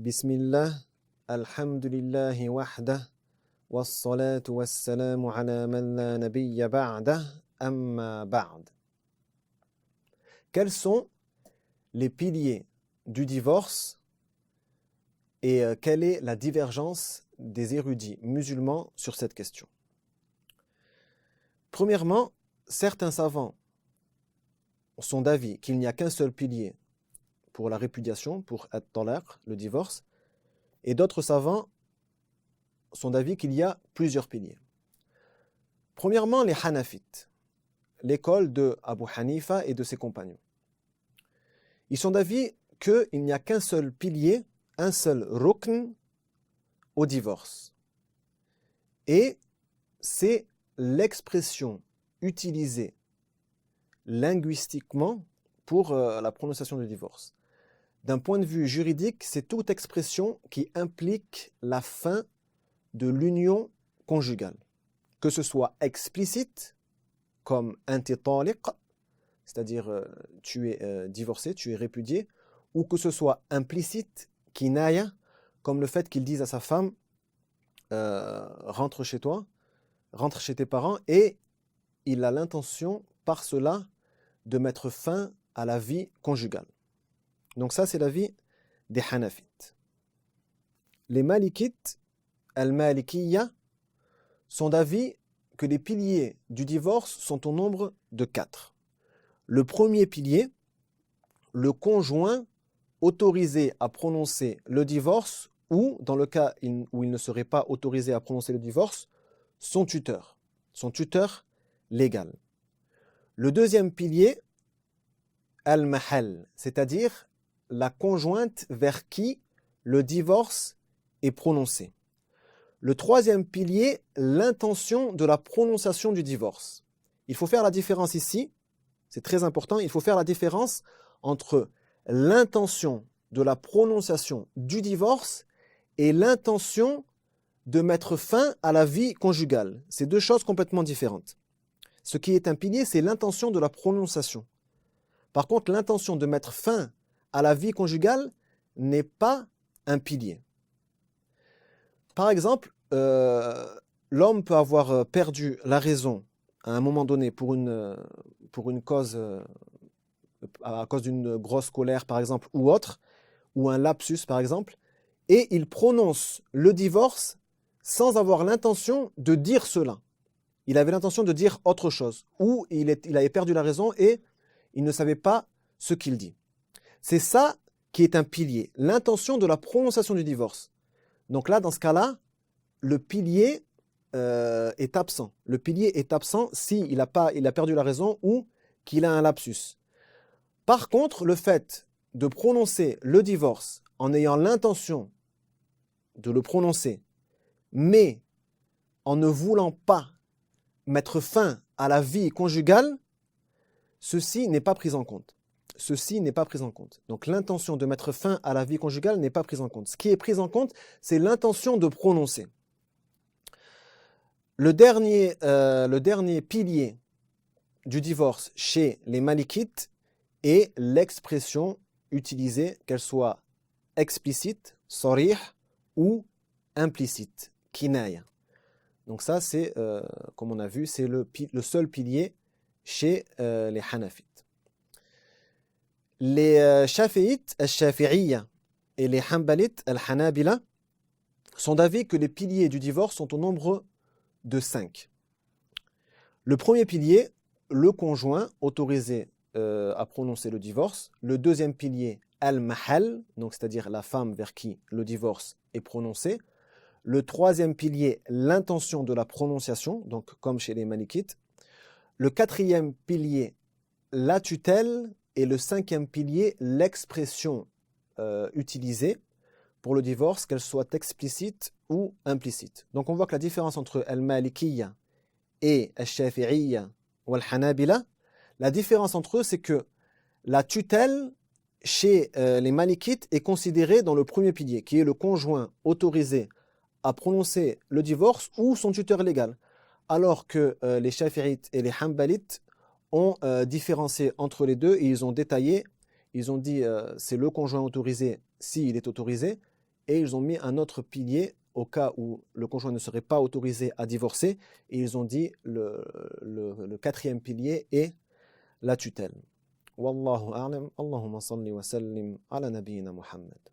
Bismillah, alhamdulillahi wahdah, wassalatu wassalamu ala man la nabiyya ba'dah, amma ba'd. Quels sont les piliers du divorce et quelle est la divergence des érudits musulmans sur cette question? Premièrement, certains savants sont d'avis qu'il n'y a qu'un seul pilier pour la répudiation, pour at-talaq, le divorce, et d'autres savants sont d'avis qu'il y a plusieurs piliers. Premièrement, les Hanafites, l'école de Abu Hanifa et de ses compagnons. Ils sont d'avis qu'il n'y a qu'un seul pilier, un seul rukn au divorce. Et c'est l'expression utilisée linguistiquement pour la prononciation du divorce. D'un point de vue juridique, c'est toute expression qui implique la fin de l'union conjugale, que ce soit explicite, comme anti taliq, c'est-à-dire tu es divorcé, tu es répudié, ou que ce soit implicite, kinaya, comme le fait qu'il dise à sa femme rentre chez toi, rentre chez tes parents, et il a l'intention par cela de mettre fin à la vie conjugale. Donc ça, c'est l'avis des Hanafites. Les Malikites, al-Malikiyya, sont d'avis que les piliers du divorce sont au nombre de 4. Le premier pilier, le conjoint autorisé à prononcer le divorce ou, dans le cas où il ne serait pas autorisé à prononcer le divorce, son tuteur légal. Le deuxième pilier, al-Mahal, c'est-à-dire la conjointe vers qui le divorce est prononcé. Le troisième pilier, l'intention de la prononciation du divorce. Il faut faire la différence ici, c'est très important, il faut faire la différence entre l'intention de la prononciation du divorce et l'intention de mettre fin à la vie conjugale. C'est deux choses complètement différentes. Ce qui est un pilier, c'est l'intention de la prononciation. Par contre, l'intention de mettre fin à la vie conjugale n'est pas un pilier. Par exemple, l'homme peut avoir perdu la raison à un moment donné pour une cause, à cause d'une grosse colère par exemple, ou autre, ou un lapsus par exemple, et il prononce le divorce sans avoir l'intention de dire cela. Il avait l'intention de dire autre chose, ou il avait perdu la raison et il ne savait pas ce qu'il dit. C'est ça qui est un pilier, l'intention de la prononciation du divorce. Donc là, dans ce cas-là, le pilier est absent. Le pilier est absent s'il a perdu la raison ou qu'il a un lapsus. Par contre, le fait de prononcer le divorce en ayant l'intention de le prononcer, mais en ne voulant pas mettre fin à la vie conjugale, ceci n'est pas pris en compte. Ceci n'est pas pris en compte. Donc l'intention de mettre fin à la vie conjugale n'est pas prise en compte. Ce qui est pris en compte, c'est l'intention de prononcer. Le dernier pilier du divorce chez les Malikites est l'expression utilisée, qu'elle soit explicite, sarih, ou implicite, kinaya. Donc ça, c'est, comme on a vu, c'est le seul pilier chez les Hanafites. Les Shafi'ites, al-Shafi'iyya, et les Hanbalites, al-Hanabila, sont d'avis que les piliers du divorce sont au nombre de 5. Le premier pilier, le conjoint autorisé à prononcer le divorce. Le deuxième pilier, al-Mahal, donc c'est-à-dire la femme vers qui le divorce est prononcé. Le troisième pilier, l'intention de la prononciation, donc comme chez les Malikites. Le quatrième pilier, la tutelle. Et le cinquième pilier, l'expression utilisée pour le divorce, qu'elle soit explicite ou implicite. Donc on voit que la différence entre al-Malikiyya et al-Shafi'iyya ou al-Hanabila, la différence entre eux, c'est que la tutelle chez les Malikites est considérée dans le premier pilier, qui est le conjoint autorisé à prononcer le divorce ou son tuteur légal. Alors que les Shafi'ites et les Hanbalites ont différencié entre les deux et ils ont détaillé, ils ont dit c'est le conjoint autorisé s'il est autorisé et ils ont mis un autre pilier au cas où le conjoint ne serait pas autorisé à divorcer, et ils ont dit le quatrième pilier est la tutelle. Wallahu a'lam, Allahumma salli wa sallim ala nabiyyina Muhammad.